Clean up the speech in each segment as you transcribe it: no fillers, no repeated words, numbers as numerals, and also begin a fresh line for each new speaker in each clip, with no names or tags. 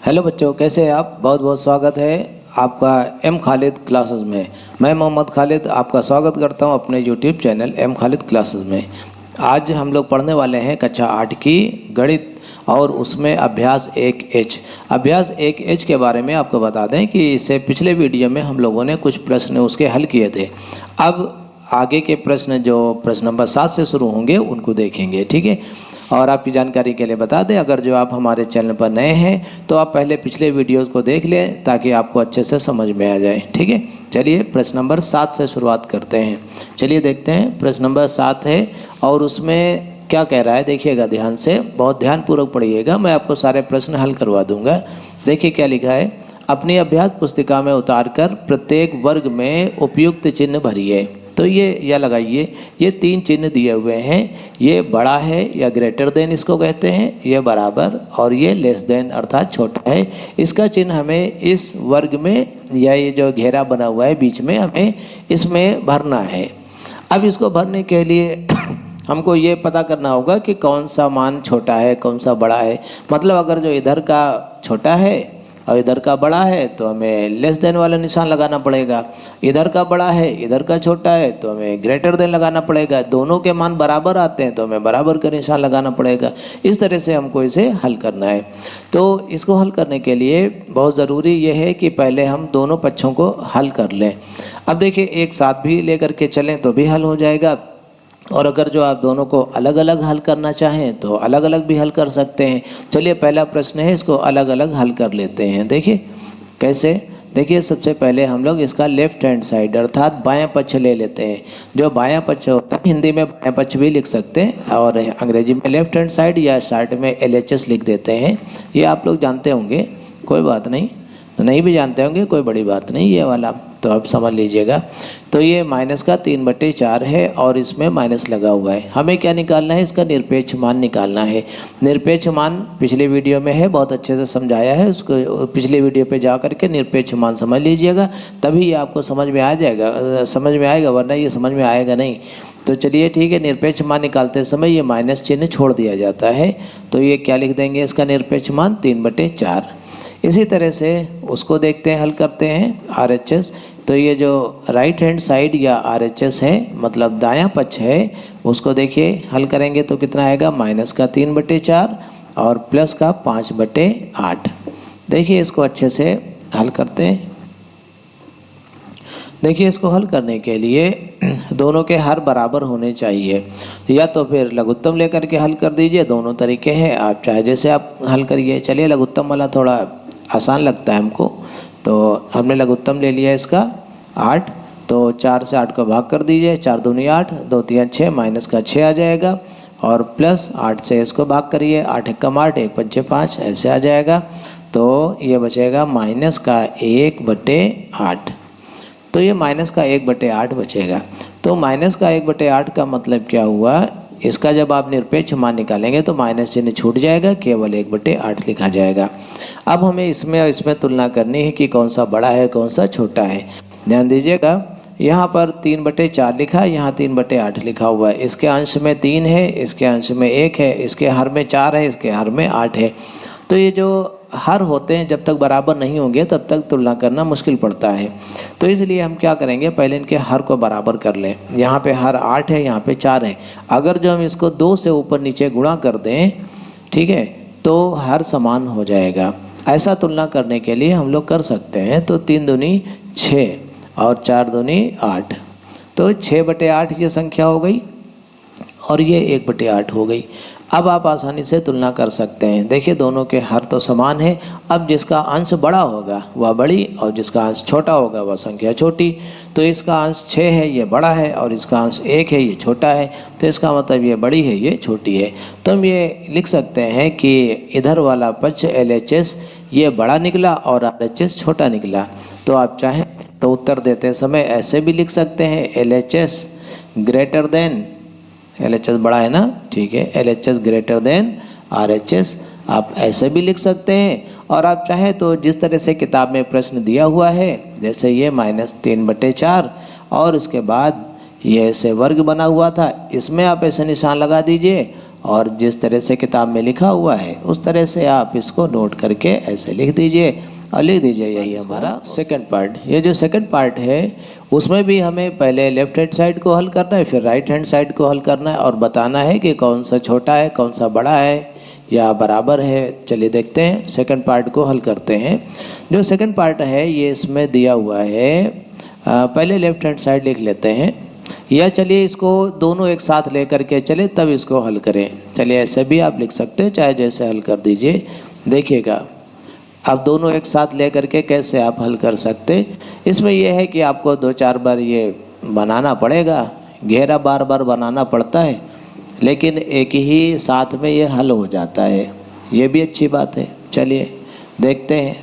Hello बच्चों, कैसे हैं आप। बहुत बहुत स्वागत है आपका एम खालिद क्लासेस में। मैं मोहम्मद खालिद आपका स्वागत करता हूं अपने YouTube channel M Khalid classes में। आज हम लोग पढ़ने वाले हैं कक्षा 8 की गणित और उसमें अभ्यास 1H। अभ्यास 1H के बारे में आपको बता दें कि इससे पिछले वीडियो में हम लोगों ने कुछ प्रश्न उसके हल किए थे। अब आगे के प्रश्न जो प्रश्न नंबर 7 से शुरू होंगे उनको देखेंगे, ठीक है। और आपकी जानकारी के लिए बता दें, अगर जो आप हमारे चैनल पर नए हैं तो आप पहले पिछले वीडियोस को देख लें ताकि आपको अच्छे से समझ में आ जाए, ठीक है। चलिए प्रश्न नंबर 7 से शुरुआत करते हैं। चलिए देखते हैं, प्रश्न नंबर 7 है और उसमें क्या कह रहा है देखिएगा ध्यान से, बहुत ध्यानपूर्वक पढ़िएगा। मैं आपको सारे प्रश्न हल करवा दूंगा। देखिए क्या लिखा है, अपनी अभ्यास पुस्तिका में उतारकर प्रत्येक वर्ग में उपयुक्त चिन्ह भरिए। तो ये या लगाइए, ये 3 चिन्ह दिए हुए हैं। ये बड़ा है या ग्रेटर देन इसको कहते हैं, ये बराबर, और ये लेस देन अर्थात छोटा है। इसका चिन्ह हमें इस वर्ग में या ये जो घेरा बना हुआ है बीच में हमें इसमें भरना है। अब इसको भरने के लिए हमको ये पता करना होगा कि कौन सा मान छोटा है कौन सा बड़ा है। मतलब अगर जो इधर का छोटा है और इधर का बड़ा है तो हमें लेस देन वाला निशान लगाना पड़ेगा। इधर का बड़ा है इधर का छोटा है तो हमें ग्रेटर देन लगाना पड़ेगा। दोनों के मान बराबर आते हैं तो हमें बराबर का निशान लगाना पड़ेगा। इस तरह से हमको इसे हल करना है। तो इसको हल करने के लिए बहुत ज़रूरी ये है कि पहले हम दोनों पक्षों को हल कर लें। अब देखिए, एक साथ भी लेकर के चलें तो भी हल हो जाएगा, और अगर जो आप दोनों को अलग अलग हल करना चाहें तो अलग अलग भी हल कर सकते हैं। चलिए पहला प्रश्न है, इसको अलग अलग हल कर लेते हैं। देखिए कैसे, देखिए सबसे पहले हम लोग इसका लेफ्ट हैंड साइड अर्थात बायां पक्ष ले लेते हैं। जो बायां पक्ष होता है, हिंदी में बायां पक्ष भी लिख सकते हैं और अंग्रेजी में लेफ्ट हैंड साइड या शॉर्ट में LHS लिख देते हैं। ये आप लोग जानते होंगे, कोई बात नहीं, नहीं भी जानते होंगे कोई बड़ी बात नहीं, ये वाला तो आप समझ लीजिएगा। तो ये माइनस का 3/4 है और इसमें माइनस लगा हुआ है। हमें क्या निकालना है, इसका निरपेक्ष मान निकालना है। निरपेक्ष मान पिछले वीडियो में है, बहुत अच्छे से समझाया है, उसको पिछले वीडियो पे जा करके निरपेक्ष मान समझ लीजिएगा, तभी ये आपको समझ में आ जाएगा, समझ में आएगा, वरना ये समझ में आएगा नहीं। तो चलिए ठीक है, निरपेक्ष मान निकालते समय ये माइनस चिन्ह छोड़ दिया जाता है। तो ये क्या लिख देंगे, इसका निरपेक्ष मान 3/4। इसी तरह से उसको देखते हैं, हल करते हैं RHS। तो ये जो राइट हैंड साइड या RHS है, मतलब दायां पक्ष है, उसको देखिए हल करेंगे तो कितना आएगा, माइनस का 3/4 और प्लस का 5/8। देखिए इसको अच्छे से हल करते हैं। देखिए इसको हल करने के लिए दोनों के हर बराबर होने चाहिए, या तो फिर लघुत्तम लेकर के हल कर दीजिए। दोनों तरीके हैं, आप चाहे जैसे आप हल करिए। चलिए लघुत्तम वाला थोड़ा आसान लगता है हमको, तो हमने लघुत्तम ले लिया इसका 8। तो 4 से 8 को भाग कर दीजिए, 4 दूनी 8, 2 3 6, माइनस का 6 आ जाएगा, और प्लस 8 से इसको भाग करिए, 8 एकम 8, 1 पंचे 5, ऐसे आ जाएगा। तो ये बचेगा माइनस का 1/8। तो ये माइनस का 1/8 बचेगा। तो माइनस का 1/8 का मतलब क्या हुआ, इसका जब आप निरपेक्ष मान निकालेंगे तो माइनस चिन्ह छूट जाएगा, केवल 1/8 लिखा जाएगा। अब हमें इसमें और इसमें तुलना करनी है कि कौन सा बड़ा है कौन सा छोटा है। ध्यान दीजिएगा, यहाँ पर 3/4 लिखा है, यहाँ 3/8 लिखा हुआ है। इसके अंश में 3 है, इसके अंश में 1 है, इसके हर में 4 है, इसके हर में 8 है। तो ये जो हर होते हैं जब तक बराबर नहीं होंगे तब तक तुलना करना मुश्किल पड़ता है। तो इसलिए हम क्या करेंगे, पहले इनके हर को बराबर कर लें। यहाँ पे हर 8 है, यहाँ पे 4 है। अगर जो हम इसको 2 से ऊपर नीचे गुणा कर दें, ठीक है, तो हर समान हो जाएगा। ऐसा तुलना करने के लिए हम लोग कर सकते हैं। तो 3 दूनी 6 और 4 दूनी 8, तो 6/8 ये संख्या हो गई और ये 1/8 हो गई। अब आप आसानी से तुलना कर सकते हैं। देखिए दोनों के हर तो समान है। अब जिसका अंश बड़ा होगा वह बड़ी और जिसका अंश छोटा होगा वह संख्या छोटी। तो इसका अंश 6 है, ये बड़ा है, और इसका अंश 1 है, ये छोटा है। तो इसका मतलब ये बड़ी है, ये छोटी है। तो हम ये लिख सकते हैं कि इधर वाला पक्ष LHS ये बड़ा निकला और RHS छोटा निकला। तो आप चाहें तो उत्तर देते समय ऐसे भी लिख सकते हैं, LHS ग्रेटर देन, LHS बड़ा है ना, ठीक है, LHS ग्रेटर देन RHS, आप ऐसे भी लिख सकते हैं। और आप चाहें तो जिस तरह से किताब में प्रश्न दिया हुआ है, जैसे ये -3/4 और इसके बाद ये ऐसे वर्ग बना हुआ था, इसमें आप ऐसे निशान लगा दीजिए और जिस तरह से किताब में लिखा हुआ है उस तरह से आप इसको नोट करके ऐसे लिख दीजिए और लिख दीजिए यही हमारा सेकंड पार्ट। ये जो सेकंड पार्ट है उसमें भी हमें पहले लेफ्ट हैंड साइड को हल करना है, फिर राइट हैंड साइड को हल करना है और बताना है कि कौन सा छोटा है कौन सा बड़ा है या बराबर है। चलिए देखते हैं सेकंड पार्ट को हल करते हैं। जो सेकंड पार्ट है ये इसमें दिया हुआ है, पहले लेफ्ट हैंड साइड लिख लेते हैं या चलिए इसको दोनों एक साथ लेकर के चले तब इसको हल करें। चलिए ऐसे भी आप लिख सकते हैं, चाहे जैसे हल कर दीजिए। देखिएगा अब दोनों एक साथ लेकर के कैसे आप हल कर सकते। इसमें यह है कि आपको 2-4 बार ये बनाना पड़ेगा, घेरा बार बार बनाना पड़ता है, लेकिन एक ही साथ में ये हल हो जाता है, ये भी अच्छी बात है। चलिए देखते हैं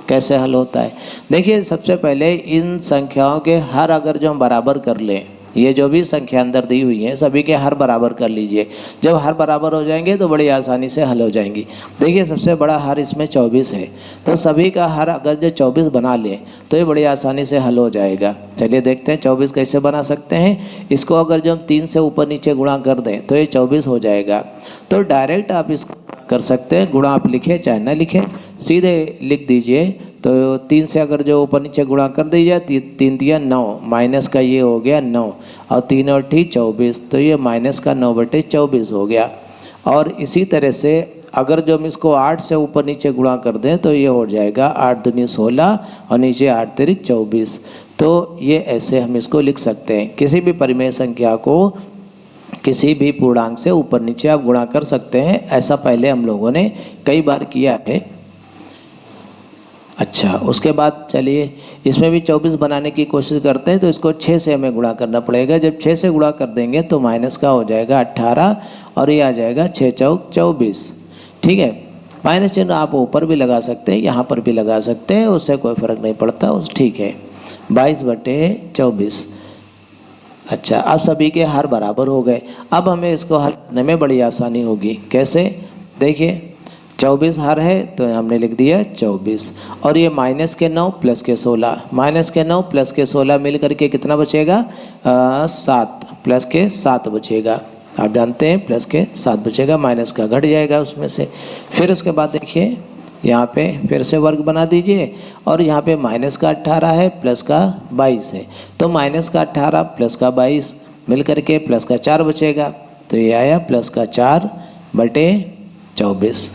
कैसे हल होता है। देखिए सबसे पहले इन संख्याओं के हर अगर जो हम बराबर कर लें, ये जो भी संख्या अंदर दी हुई है सभी के हर बराबर कर लीजिए। जब हर बराबर हो जाएंगे तो बड़ी आसानी से हल हो जाएंगी। देखिए सबसे बड़ा हर इसमें 24 है, तो सभी का हर अगर जो 24 बना लें तो ये बड़ी आसानी से हल हो जाएगा। चलिए देखते हैं 24 कैसे बना सकते हैं। इसको अगर जो हम 3 से ऊपर नीचे गुणा कर दें तो ये 24 हो जाएगा। तो डायरेक्ट आप इसको कर सकते हैं, गुणा आप लिखें चाहे ना लिखें, सीधे लिख दीजिए। तो 3 से अगर जो ऊपर नीचे गुणा कर दीजिए, 3 दिया 9, माइनस का ये हो गया 9 और 3 और 24, तो ये माइनस का 9/24 हो गया। और इसी तरह से अगर जो हम इसको 8 से ऊपर नीचे गुणा कर दें तो ये हो जाएगा 8 दूनी 16 और नीचे 8 तिरिक 24। तो ये ऐसे हम इसको लिख सकते हैं। किसी भी परिमेय संख्या को किसी भी पूर्णांक से ऊपर नीचे आप गुणा कर सकते हैं, ऐसा पहले हम लोगों ने कई बार किया है। अच्छा, उसके बाद चलिए इसमें भी 24 बनाने की कोशिश करते हैं, तो इसको 6 से हमें गुणा करना पड़ेगा। जब 6 से गुणा कर देंगे तो माइनस का हो जाएगा 18 और ये आ जाएगा 6 चौक 24। ठीक है, माइनस चिन्ह आप ऊपर भी लगा सकते हैं, यहाँ पर भी लगा सकते हैं, उससे कोई फर्क नहीं पड़ता। उस ठीक है, 22/24। अच्छा, अब सभी के हर बराबर हो गए। अब हमें इसको हल करने में बड़ी आसानी होगी। कैसे, देखिए 24 हर है तो हमने लिख दिया 24 और ये माइनस के 9 प्लस के 16, माइनस के 9 प्लस के 16 मिल करके कितना बचेगा, 7 प्लस के 7 बचेगा। आप जानते हैं प्लस के 7 बचेगा, माइनस का घट जाएगा उसमें से। फिर उसके बाद देखिए यहाँ पे फिर से वर्ग बना दीजिए और यहाँ पे माइनस का 18 है प्लस का 22 है, तो माइनस का 18 प्लस का 22 मिल करके प्लस का 4 बचेगा। तो ये आया प्लस का 4/24।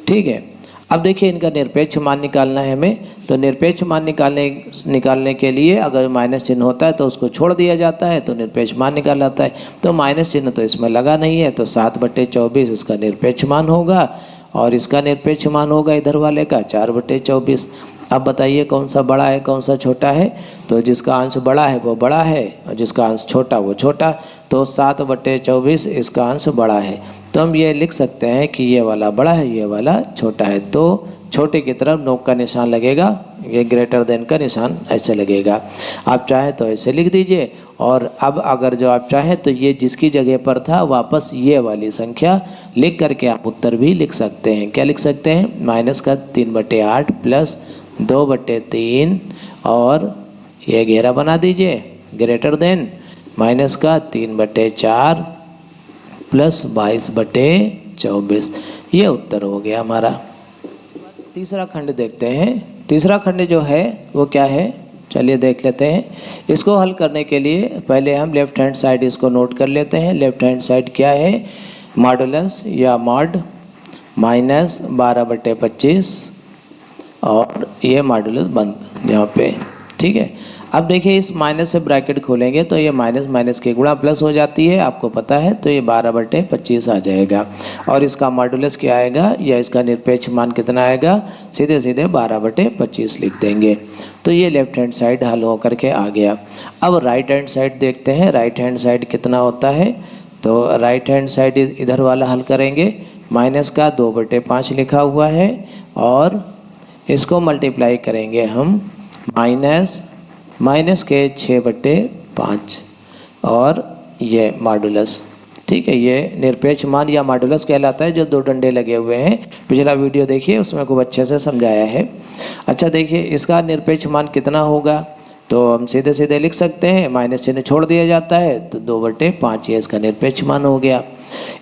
ठीक है, अब देखिए इनका निरपेक्ष मान निकालना है हमें। तो निरपेक्ष मान निकालने के लिए अगर माइनस चिन्ह होता है तो उसको छोड़ दिया जाता है, तो निरपेक्ष मान निकाल आता है। तो माइनस चिन्ह तो इसमें लगा नहीं है, तो 7/24 इसका निरपेक्ष मान होगा और इसका निरपेक्ष मान होगा इधर वाले का 4/24। अब बताइए कौन सा बड़ा है कौन सा छोटा है। तो जिसका अंश बड़ा है वो बड़ा है और जिसका अंश छोटा वो छोटा। तो 7/24 इसका अंश बड़ा है, तो हम ये लिख सकते हैं कि ये वाला बड़ा है ये वाला छोटा है। तो छोटे की तरफ नोक का निशान लगेगा, ये ग्रेटर देन का निशान ऐसे लगेगा। आप चाहें तो ऐसे लिख दीजिए और अब अगर जो आप चाहें तो ये जिसकी जगह पर था वापस ये वाली संख्या लिख करके आप उत्तर भी लिख सकते हैं। क्या लिख सकते हैं, माइनस का 3/8 प्लस 2/3 और ये घेरा बना दीजिए ग्रेटर देन माइनस का 3/4 प्लस 22/24। ये उत्तर हो गया हमारा। तीसरा खंड देखते हैं। तीसरा खंड जो है वो क्या है, चलिए देख लेते हैं। इसको हल करने के लिए पहले हम लेफ्ट हैंड साइड इसको नोट कर लेते हैं। लेफ्ट हैंड साइड क्या है, मॉडुलस या मॉड माइनस 12/25 और ये मॉडुलस बंद यहाँ पे। ठीक है, अब देखिए इस माइनस से ब्रैकेट खोलेंगे तो ये माइनस माइनस के गुणा प्लस हो जाती है, आपको पता है। तो ये 12/25 आ जाएगा और इसका मॉडुलस क्या आएगा या इसका निरपेक्ष मान कितना आएगा, सीधे सीधे 12/25 लिख देंगे। तो ये लेफ्ट हैंड साइड हल हो करके आ गया। अब राइट हैंड साइड देखते हैं, राइट हैंड साइड कितना होता है। तो राइट हैंड साइड इधर वाला हल करेंगे, माइनस का 2/5 लिखा हुआ है और इसको मल्टीप्लाई करेंगे हम माइनस के 6/5 और ये मॉडुलस। ठीक है, ये निरपेक्ष मान या मॉडुलस कहलाता है, जो 2 डंडे लगे हुए हैं। पिछला वीडियो देखिए, उसमें खूब अच्छे से समझाया है। अच्छा देखिए इसका निरपेक्ष मान कितना होगा, तो हम सीधे सीधे लिख सकते हैं, माइनस चिन्ह छोड़ दिया जाता है तो 2/5 ये इसका निरपेक्ष मान हो गया।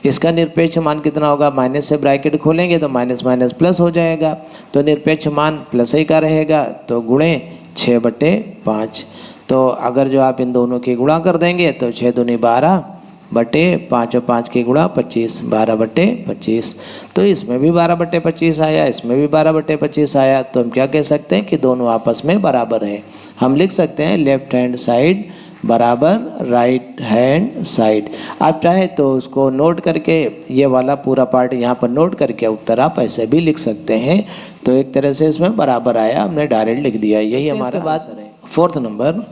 इसका निरपेक्ष मान कितना होगा, माइनस से ब्रैकेट खोलेंगे तो माइनस माइनस प्लस हो जाएगा, तो निरपेक्ष मान प्लस ही का रहेगा, तो गुणे 6/5। तो अगर जो आप इन दोनों की गुणा कर देंगे तो 6 दूनी 12/5 और 5 की गुणा 25, 12/25। तो इसमें भी 12/25 आया, इसमें भी 12/25 आया। तो हम क्या कह सकते हैं कि दोनों आपस में बराबर है। हम लिख सकते हैं लेफ्ट हैंड साइड बराबर राइट हैंड साइड। आप चाहे तो उसको नोट करके ये वाला पूरा पार्ट यहाँ पर नोट करके उत्तर आप ऐसे भी लिख सकते हैं। तो एक तरह से इसमें बराबर आया, हमने डायरेक्ट लिख दिया, यही हमारा आंसर है। फोर्थ नंबर,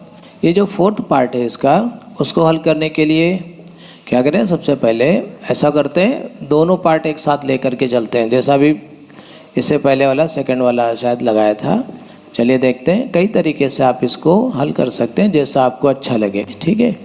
ये जो फोर्थ पार्ट है इसका, उसको हल करने के लिए क्या करें, सबसे पहले ऐसा करते हैं दोनों पार्ट एक साथ लेकर के चलते हैं, जैसा भी इससे पहले वाला सेकंड वाला शायद लगाया था। चलिए देखते हैं, कई तरीके से आप इसको हल कर सकते हैं जैसा आपको अच्छा लगे, ठीक है।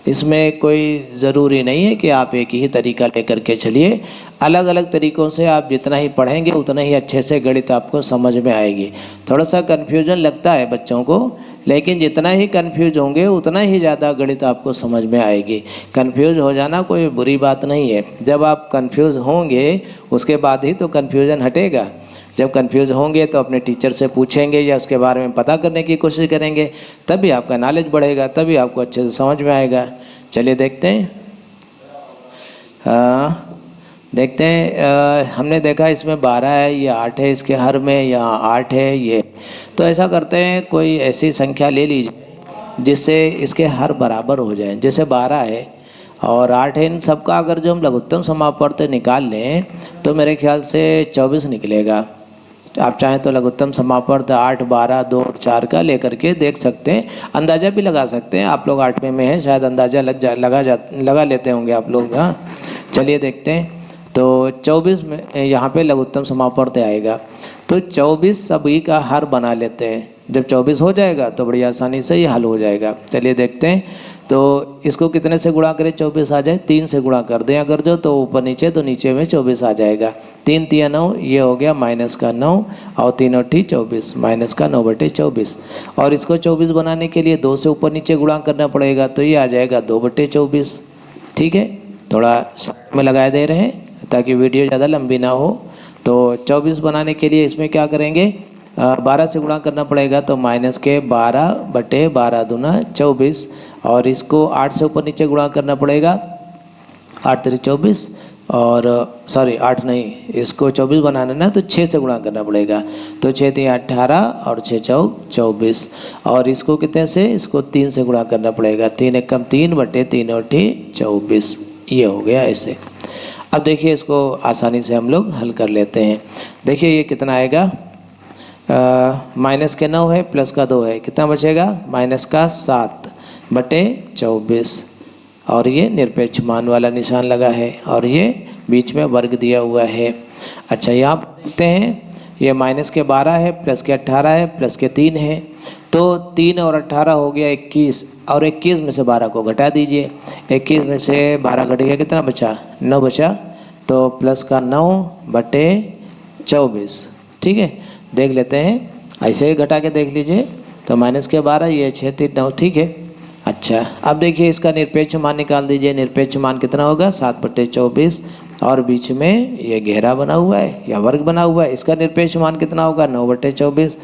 इसमें कोई ज़रूरी नहीं है कि आप एक ही तरीका लेकर के चलिए, अलग अलग तरीक़ों से आप जितना ही पढ़ेंगे उतना ही अच्छे से गणित आपको समझ में आएगी। थोड़ा सा कन्फ्यूजन लगता है बच्चों को, लेकिन जितना ही कन्फ्यूज होंगे उतना ही ज़्यादा गणित आपको समझ में आएगी। कन्फ्यूज हो जाना कोई बुरी बात नहीं है, जब आप कन्फ्यूज होंगे उसके बाद ही तो कन्फ्यूजन हटेगा। जब कन्फ्यूज होंगे तो अपने टीचर से पूछेंगे या उसके बारे में पता करने की कोशिश करेंगे, तभी आपका नॉलेज बढ़ेगा, तभी आपको अच्छे से समझ में आएगा। चलिए देखते हैं, देखते हैं। हमने देखा इसमें 12 है, ये 8 है, इसके हर में यहाँ 8 है ये। तो ऐसा करते हैं, कोई ऐसी संख्या ले लीजिए जिससे इसके हर बराबर हो जाए। जैसे 12 है और 8 है, इन सबका अगर जो हम लघुत्तम समापवर्त निकाल लें तो मेरे ख्याल से 24 निकलेगा। आप चाहें तो लघुत्तम समापवर्त 8, 12, 2 और 4 का लेकर के देख सकते हैं, अंदाज़ा भी लगा सकते हैं। आप लोग 8वें में हैं, शायद अंदाज़ा लगा लेते होंगे आप लोग। हाँ, चलिए देखते हैं। तो 24 में यहाँ पे लघुत्तम समापवर्त आएगा, तो 24 सभी का हर बना लेते हैं। जब 24 हो जाएगा तो बड़ी आसानी से ये हल हो जाएगा। चलिए देखते हैं, तो इसको कितने से गुणा करें 24 आ जाए, 3 से गुणा कर दें अगर जो, तो ऊपर नीचे, तो नीचे में 24 आ जाएगा। 3 3 9, ये हो गया माइनस का 9 और 3 8 24, माइनस का 9/24। और इसको 24 बनाने के लिए 2 से ऊपर नीचे गुणा करना पड़ेगा, तो ये आ जाएगा 2/24। ठीक है, थोड़ा साइड में लगाए दे रहे हैं ताकि वीडियो ज़्यादा लंबी ना हो। तो 24 बनाने के लिए इसमें क्या करेंगे, 12 से गुणा करना पड़ेगा, तो माइनस के 12/12 दूना 24। और इसको 8 से ऊपर नीचे गुणा करना पड़ेगा, 8 3 24, और सॉरी 8 नहीं, इसको 24 बनाना ना तो 6 से गुणा करना पड़ेगा, तो 6 3 18 और 6 4 24। और इसको कितने से, इसको 3 से गुणा करना पड़ेगा, 3 1 3/3 8 24। ये हो गया ऐसे। अब देखिए इसको आसानी से हम लोग हल कर लेते हैं। देखिए ये कितना आएगा, माइनस के 9 है, प्लस का 2 है, कितना बचेगा, माइनस का 7/24। और ये निरपेक्ष मान वाला निशान लगा है और ये बीच में वर्ग दिया हुआ है। अच्छा, यहाँ देखते हैं, ये माइनस के 12 है, प्लस के 18 है, प्लस के 3 है, तो 3 और 18 हो गया 21, और 21 में से 12 को घटा दीजिए। 21 में से 12 घट गया, कितना बचा, 9 बचा, तो प्लस का 9/24। ठीक है, देख लेते हैं, ऐसे ही घटा के देख लीजिए। तो माइनस के 12, ये 6 3 9, ठीक है। अच्छा, अब देखिए इसका निरपेक्ष मान निकाल दीजिए। निरपेक्ष मान कितना होगा, 7/24, और बीच में ये घेरा बना हुआ है या वर्ग बना हुआ है, इसका निरपेक्ष मान कितना होगा, 9/24।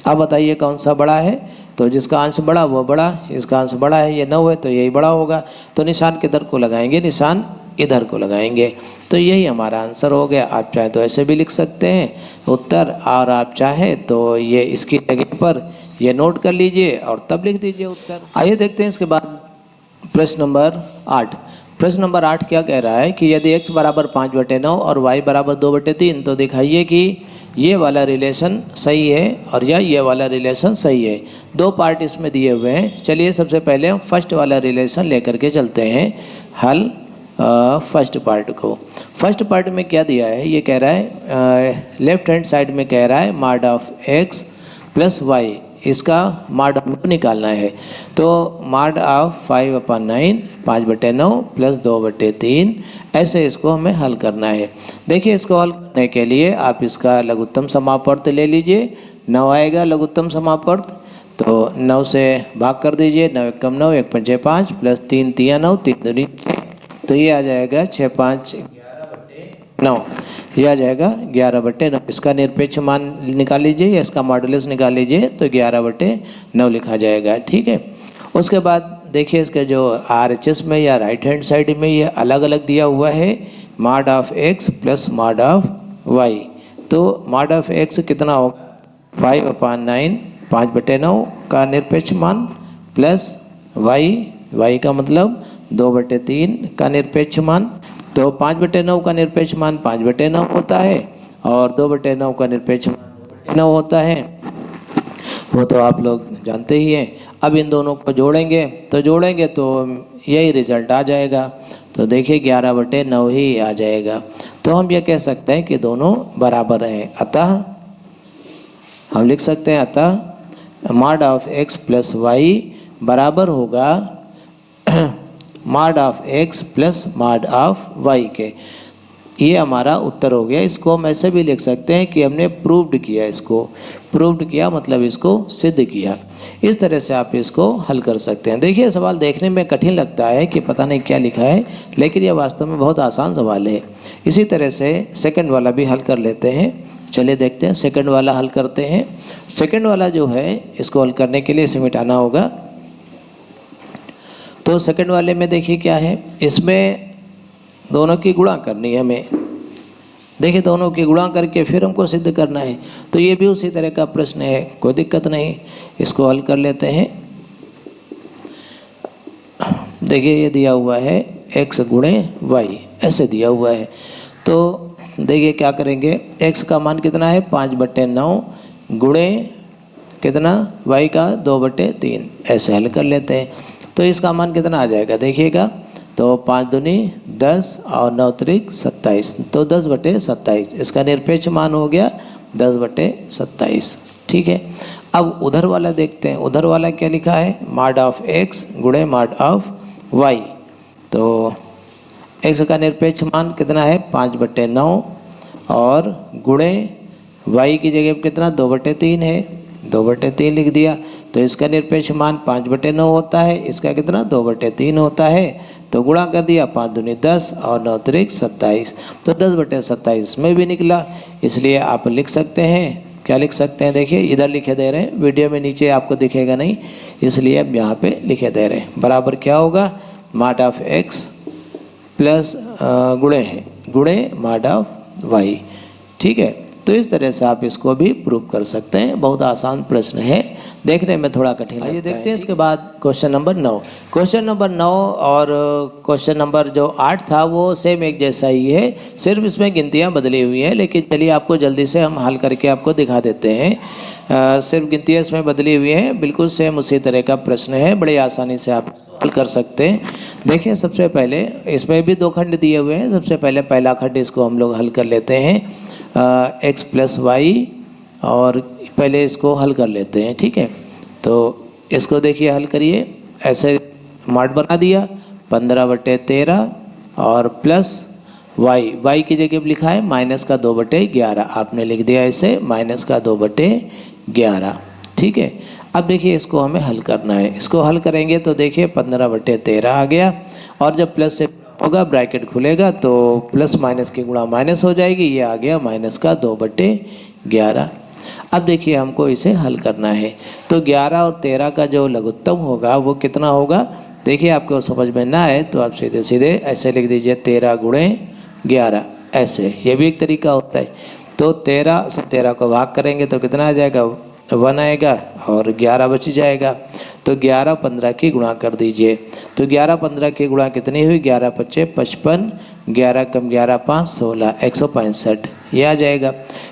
अब बताइए कौन सा बड़ा है, तो जिसका अंश बड़ा वो बड़ा, इसका अंश बड़ा है, ये 9 है तो यही बड़ा होगा। तो निशान किधर को लगाएंगे, निशान इधर को लगाएंगे। तो यही हमारा आंसर हो गया। आप चाहे तो ऐसे भी लिख सकते हैं उत्तर, और आप चाहे तो ये इसकी जगह पर ये नोट कर लीजिए और तब लिख दीजिए उत्तर। आइए देखते हैं इसके बाद प्रश्न नंबर 8। प्रश्न नंबर 8 क्या कह रहा है कि यदि x बराबर 5/9 और y बराबर 2/3, तो दिखाइए कि ये वाला रिलेशन सही है और या ये वाला रिलेशन सही है। दो पार्ट इसमें दिए हुए हैं। चलिए सबसे पहले हम फर्स्ट वाला रिलेशन लेकर के चलते हैं हल फर्स्ट पार्ट को। फर्स्ट पार्ट में क्या दिया है, ये कह रहा है लेफ्ट हैंड साइड में कह रहा है mod of x plus Y, इसका मॉड हमको निकालना है। तो मॉड ऑफ 5/9 5/9 प्लस 2/3, ऐसे इसको हमें हल करना है। देखिए इसको हल करने के लिए आप इसका लघुत्तम समापवर्त ले लीजिए। 9 आएगा लघुत्तम समापवर्त, तो 9 से भाग कर दीजिए। 9 1 9, 1 5 5 प्लस 3 3 9, 3 दूनी तो ये आ जाएगा 6 5 11/9, ये आ जाएगा 11/9। इसका निरपेक्ष मान निकाल लीजिए या इसका मॉडुलस निकाल लीजिए तो 11/9 लिखा जाएगा। ठीक है। उसके बाद देखिए इसका जो RHS में या राइट हैंड साइड में ये अलग अलग दिया हुआ है, mod of x plus mod of y। तो मॉड ऑफ x कितना होगा 5/9, 5/9 का निरपेक्ष मान, प्लस y का मतलब 2/3 का निरपेक्ष मान। तो 5/9 का निरपेक्ष मान 5/9 होता है और 2/9 का निरपेक्ष मान 2/9 होता है, वो तो आप लोग जानते ही हैं। अब इन दोनों को जोड़ेंगे तो यही रिजल्ट आ जाएगा। तो देखिए 11/9 ही आ जाएगा। तो हम ये कह सकते हैं कि दोनों बराबर हैं। अतः हम लिख सकते हैं अतः mod of x plus Y बराबर होगा mod of x plus mod of y के। ये हमारा उत्तर हो गया। इसको हम ऐसे भी लिख सकते हैं कि हमने प्रूव्ड किया, इसको प्रूव्ड किया मतलब इसको सिद्ध किया। इस तरह से आप इसको हल कर सकते हैं। देखिए सवाल देखने में कठिन लगता है कि पता नहीं क्या लिखा है, लेकिन यह वास्तव में बहुत आसान सवाल है। इसी तरह से सेकंड वाला भी हल कर लेते हैं। चलिए देखते हैं सेकंड वाला हल करते हैं। सेकंड वाला जो है इसको हल करने के लिए इसे मिटाना होगा। तो सेकंड वाले में देखिए क्या है, इसमें दोनों की गुणा करनी है हमें। देखिए दोनों की गुणा करके फिर हमको सिद्ध करना है। तो ये भी उसी तरह का प्रश्न है, कोई दिक्कत नहीं, इसको हल कर लेते हैं। देखिए ये दिया हुआ है x गुणे y, ऐसे दिया हुआ है। तो देखिए क्या करेंगे, x का मान कितना है 5/9 गुणे कितना y का 2/3, ऐसे हल कर लेते हैं। तो इसका मान कितना आ जाएगा देखिएगा, तो 5 दूनी 10 और 9 त्रिक 27, तो 10/27। इसका निरपेक्ष मान हो गया 10/27। ठीक है। अब उधर वाला देखते हैं, उधर वाला क्या लिखा है, मॉड ऑफ x गुणे मॉड ऑफ y। तो x का निरपेक्ष मान कितना है 5/9 और गुणे y की जगह कितना 2/3 है, 2/3 लिख दिया। तो इसका निरपेक्ष मान 5/9 होता है, इसका कितना 2/3 होता है। तो गुणा कर दिया, 5 दूनी 10 और 9 त्रिक 27, तो 10/27 में भी निकला। इसलिए आप लिख सकते हैं, क्या लिख सकते हैं, देखिए इधर लिखे दे रहे हैं, वीडियो में नीचे आपको दिखेगा नहीं, इसलिए अब यहाँ पे लिखे दे रहे हैं। बराबर क्या होगा, मॉड ऑफ x प्लस गुणे मॉड ऑफ y। ठीक है। तो इस तरह से आप इसको भी प्रूव कर सकते हैं। बहुत आसान प्रश्न है, देखने में थोड़ा कठिन लगता है। आइए देखते हैं इसके बाद क्वेश्चन नंबर 9। क्वेश्चन नंबर 9 और क्वेश्चन नंबर जो 8 था वो सेम एक जैसा ही है, सिर्फ इसमें गिनतियां बदली हुई हैं। लेकिन चलिए आपको जल्दी से हम हल करके आपको दिखा देते हैं। सिर्फ गिनतियां इसमें बदली हुई हैं, बिल्कुल सेम उसी तरह का प्रश्न है, बड़ी आसानी से आप हल कर सकते हैं। देखिए सबसे पहले इसमें भी 2 खंड दिए हुए हैं। सबसे पहले पहला खंड इसको हम लोग हल कर लेते हैं, x प्लस वाई, और पहले इसको हल कर लेते हैं। ठीक है। तो इसको देखिए हल करिए, ऐसे मॉड बना दिया 15/13 और प्लस y की जगह लिखा है माइनस का 2/11, आपने लिख दिया इसे माइनस का 2/11। ठीक है। अब देखिए इसको हमें हल करना है। इसको हल करेंगे तो देखिए 15/13 आ गया, और जब प्लस से होगा ब्रैकेट खुलेगा तो प्लस माइनस की गुणा माइनस हो जाएगी, ये आ गया माइनस का 2/11। अब देखिए हमको इसे हल करना है। तो 11 और 13 का जो लघुत्तम होगा वो कितना होगा, देखिए आपको समझ में ना आए तो आप सीधे सीधे ऐसे लिख दीजिए 13 गुणे 11, ऐसे, ये भी एक तरीका होता है। तो 13 से 13 को भाग करेंगे तो कितना आ जाएगा, 1 आएगा और 11 बच जाएगा। तो 11 15 की गुणा कर दीजिए। तो 11 15 की गुणा कितनी हुई, 11 5 55, 11 कम 11 5 16, 165 ये आ जाएगा।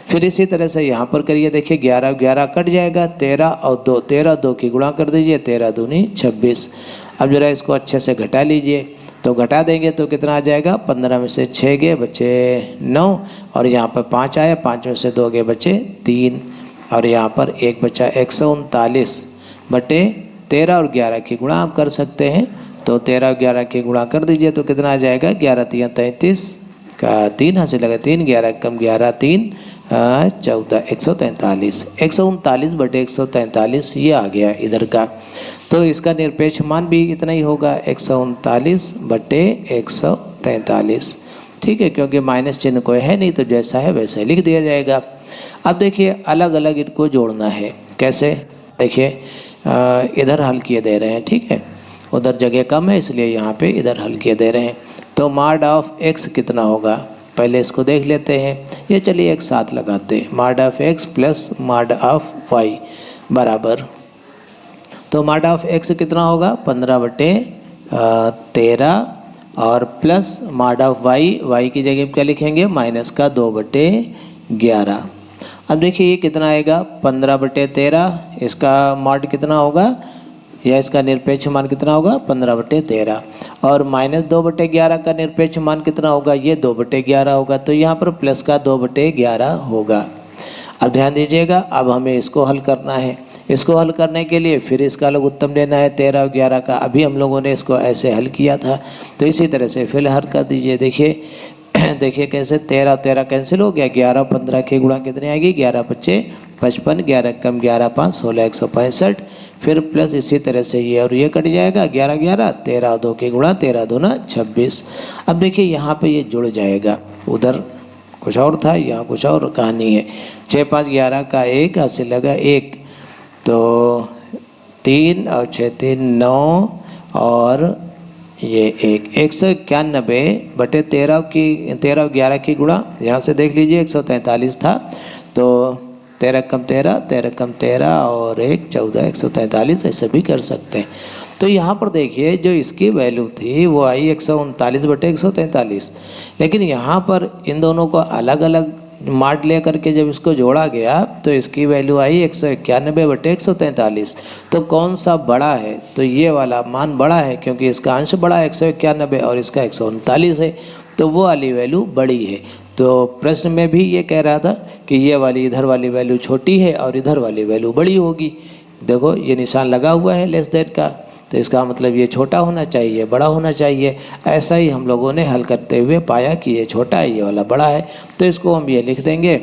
फिर इसी तरह से यहाँ पर करिए, देखिए 11 11 कट जाएगा, 13 और 2, 13 2 की गुणा कर दीजिए, 13 दूनी 26। अब जरा इसको अच्छे से घटा लीजिए, तो घटा देंगे तो कितना आ जाएगा, 15 में से 6 गए बचे 9, और यहाँ पर 5 आया, 5 में से 2 गए बचे 3, और यहाँ पर 1 बचा 139 बटे 13 और 11 की गुणा आप कर सकते हैं। तो 13 और 11 की गुणा कर दीजिए तो कितना आ जाएगा, 11 3 33, का 3 हासिल लगा 3, 11 कम 11 3 14 143, 139 बटे 143 ये आ गया इधर का। तो इसका निरपेक्ष मान भी इतना ही होगा 139 बटे 143। ठीक है, क्योंकि माइनस चिन्ह कोई है नहीं तो जैसा है वैसा ही लिख दिया जाएगा। अब देखिए अलग अलग इनको जोड़ना है। कैसे? देखिए इधर हल किए दे रहे हैं, ठीक है, उधर जगह कम है इसलिए यहाँ पे इधर हल किए दे रहे हैं। तो मॉड ऑफ x कितना होगा, पहले इसको देख लेते हैं। ये चलिए एक साथ लगाते हैं, mod of x plus mod of y बराबर, तो मॉड ऑफ x कितना होगा 15 बटे 13 और प्लस मॉड ऑफ y की जगह क्या लिखेंगे माइनस का 2 बटे 11। अब देखिए ये कितना आएगा 15 बटे 13, इसका मॉड कितना होगा या इसका निरपेक्ष मान कितना होगा 15 बटे 13 और माइनस 2 बटे 11 का निरपेक्ष मान कितना होगा, ये 2 बटे 11 होगा। तो यहाँ पर प्लस का 2 बटे 11 होगा। अब ध्यान दीजिएगा, अब हमें इसको हल करना है। इसको हल करने के लिए फिर इसका लघु उत्तम लेना है 13 और 11 का। अभी हम लोगों ने इसको ऐसे हल किया था, तो इसी तरह से फिर हल कर दीजिए। देखिए देखिए कैसे 13 और 13 कैंसिल हो गया, 11 और 15 की गुणा कितनी आएगी 11 पच्चे 55, 11 कम 11 5 16 165, फिर प्लस इसी तरह से ये और ये कट जाएगा 11 11, 13 और 2 की गुणा 13 दूना 26। अब देखिए यहाँ पे ये जुड़ जाएगा, उधर कुछ और था यहाँ कुछ और कहानी है। 6 5 11 का 1 हासिल लगा 1, तो 3 और 6 3 9 और ये 191 बटे 13 और 11 की गुणा, यहाँ से देख लीजिए 143 था, तो 13 कम 13 13 कम 13 और 1 14 143 ऐसे भी कर सकते हैं। तो यहाँ पर देखिए जो इसकी वैल्यू थी वो आई 139 बटे 143, लेकिन यहाँ पर इन दोनों को अलग अलग मार्ट ले करके जब इसको जोड़ा गया तो इसकी वैल्यू आई 191 बटे 143। तो कौन सा बड़ा है, तो ये वाला मान बड़ा है क्योंकि इसका अंश बड़ा है 191 और इसका 139 है, तो वो वाली वैल्यू बड़ी है। तो प्रश्न में भी ये कह रहा था कि ये वाली इधर वाली वैल्यू छोटी है और इधर वाली वैल्यू बड़ी होगी। देखो ये निशान लगा हुआ है लेस देन का, तो इसका मतलब ये छोटा होना चाहिए बड़ा होना चाहिए। ऐसा ही हम लोगों ने हल करते हुए पाया कि ये छोटा है ये वाला बड़ा है, तो इसको हम ये लिख देंगे,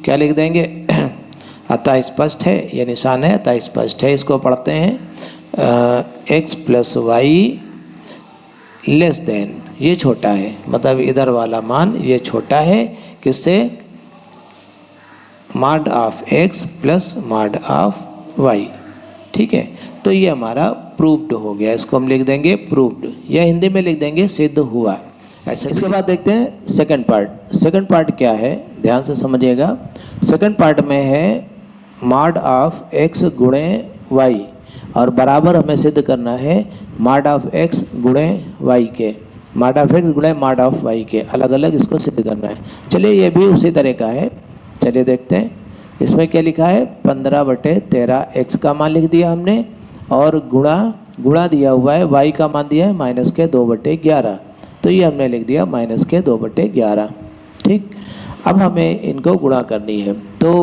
क्या लिख देंगे अतः स्पष्ट है, ये निशान है अतः स्पष्ट है। इसको पढ़ते हैं x plus Y less than, ये छोटा है, मतलब इधर वाला मान ये छोटा है किससे, mod of x plus mod of y। ठीक है, तो ये हमारा प्रूव्ड हो गया, इसको हम लिख देंगे प्रूव्ड, या हिंदी में लिख देंगे सिद्ध हुआ ऐसे। इसके बाद देखते हैं सेकंड पार्ट। सेकंड पार्ट क्या है ध्यान से समझिएगा। सेकंड पार्ट में है मॉड ऑफ x गुणे y और बराबर हमें सिद्ध करना है मॉड ऑफ x गुणे y के, मॉड ऑफ x गुणे मॉड ऑफ y के, अलग अलग इसको सिद्ध करना है। चलिए ये भी उसी तरह का है, चलिए देखते हैं। इसमें क्या लिखा है 15 बटे 13 x का मान लिख दिया हमने और गुणा दिया हुआ है y का मान दिया है माइनस के 2 बटे 11, तो ये हमने लिख दिया माइनस के 2 बटे 11। ठीक, अब हमें इनको गुणा करनी है। तो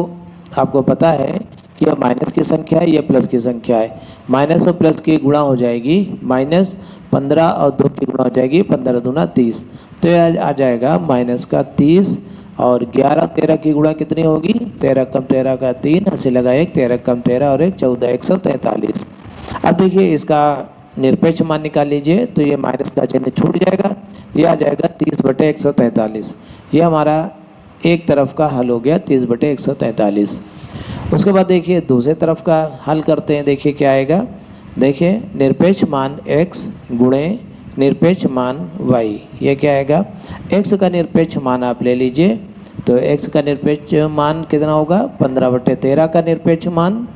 आपको पता है कि यह माइनस की संख्या है, यह प्लस की संख्या है, माइनस और प्लस की गुणा हो जाएगी, माइनस 15 और 2 की गुणा हो जाएगी 15 दूना 30, तो यह आ जाएगा माइनस का 30 और 11 13 की गुणा कितनी होगी 13 कम 13 का 3 हंसी लगा 1, 13 कम 13 और 1 14 143। अब देखिए इसका निरपेक्ष मान निकाल लीजिए, तो ये माइनस का चिन्ह छूट जाएगा, ये आ जाएगा 30 बटे 143। ये हमारा एक तरफ का हल हो गया 30 बटे 143। उसके बाद देखिए दूसरे तरफ का हल करते हैं, देखिए क्या आएगा। देखिए निरपेक्ष मान x गुणे निरपेक्ष मान y, ये क्या आएगा x का निरपेक्ष मान आप ले लीजिए, तो x का निरपेक्ष मान कितना होगा 15 बटे 13 का निरपेक्ष मान,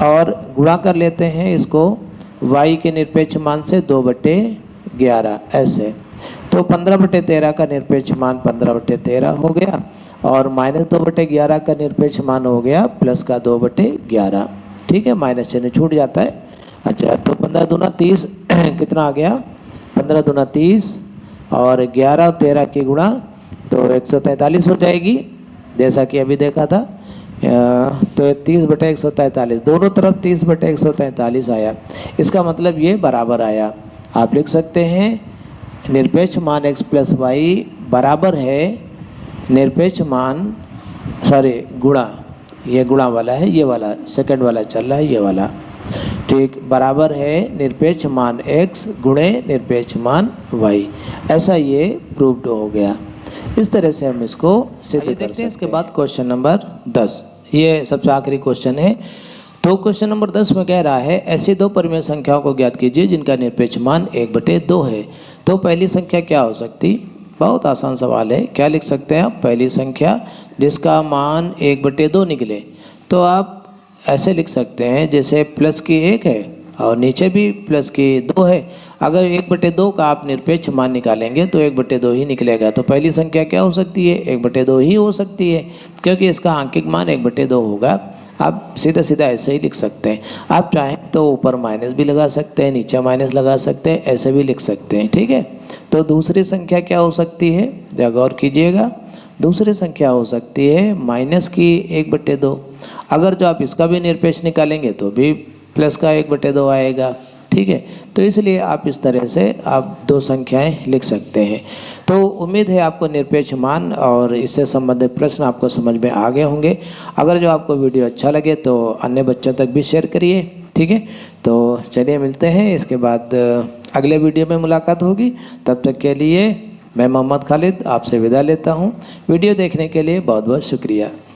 और गुणा कर लेते हैं इसको y के निरपेक्ष मान से 2 बटे 11 ऐसे, तो 15 बटे 13 का निरपेक्ष मान 15 बटे 13 हो गया और माइनस 2 बटे 11 का निरपेक्ष मान हो गया प्लस का 2 बटे 11। ठीक है, माइनस चिन्ह छूट जाता है। अच्छा, तो 15 दूना 30 कितना आ गया 15 दूना 30 और 11 और 13 की गुणा तो 143 हो जाएगी, जैसा कि अभी देखा था। तो 30 बटे 143, दोनों तरफ 30 बटे 143 आया, इसका मतलब ये बराबर आया। आप लिख सकते हैं निरपेक्ष मान x प्लस वाई बराबर है निरपेक्ष मान, सॉरी गुणा, ये गुणा वाला है, ये वाला सेकंड वाला चल रहा है, ये वाला, ठीक, बराबर है निरपेक्ष मान x गुणे निरपेक्ष मान y। ऐसा ये प्रूव्ड हो गया। इस तरह से हम इसको सिद्ध कर सकते हैं। इसके बाद क्वेश्चन नंबर 10, ये सबसे आखिरी क्वेश्चन है। तो क्वेश्चन नंबर 10 में कह रहा है ऐसी दो परिमेय संख्याओं को ज्ञात कीजिए जिनका निरपेक्ष मान 1/2 है। तो पहली संख्या क्या हो सकती? बहुत आसान सवाल है। क्या लिख सकते हैं आप? पहली संख्या जिसका मान 1/2 निकले, तो आप ऐसे लिख सकते हैं जैसे प्लस की 1 है और नीचे भी प्लस की 2 है। अगर 1/2 का आप निरपेक्ष मान निकालेंगे तो 1/2 ही निकलेगा। तो पहली संख्या क्या हो सकती है? 1/2 ही हो सकती है, क्योंकि इसका आंकिक मान 1/2 होगा। आप सीधा सीधा ऐसे ही लिख सकते हैं। आप चाहें तो ऊपर माइनस भी लगा सकते हैं, नीचे माइनस लगा सकते हैं, ऐसे भी लिख सकते हैं, ठीक है। तो दूसरी संख्या क्या हो सकती है? जरा गौर कीजिएगा। दूसरी संख्या हो सकती है माइनस की 1/2। अगर जो आप इसका भी निरपेक्ष निकालेंगे तो भी प्लस का 1/2 आएगा, ठीक है। तो इसलिए आप इस तरह से आप दो संख्याएं लिख सकते हैं। तो उम्मीद है आपको निरपेक्ष मान और इससे संबंधित प्रश्न आपको समझ में आ गए होंगे। अगर जो आपको वीडियो अच्छा लगे तो अन्य बच्चों तक भी शेयर करिए, ठीक है। तो चलिए मिलते हैं, इसके बाद अगले वीडियो में मुलाकात होगी। तब तक के लिए मैं मोहम्मद खालिद आपसे विदा लेता हूँ। वीडियो देखने के लिए बहुत बहुत शुक्रिया।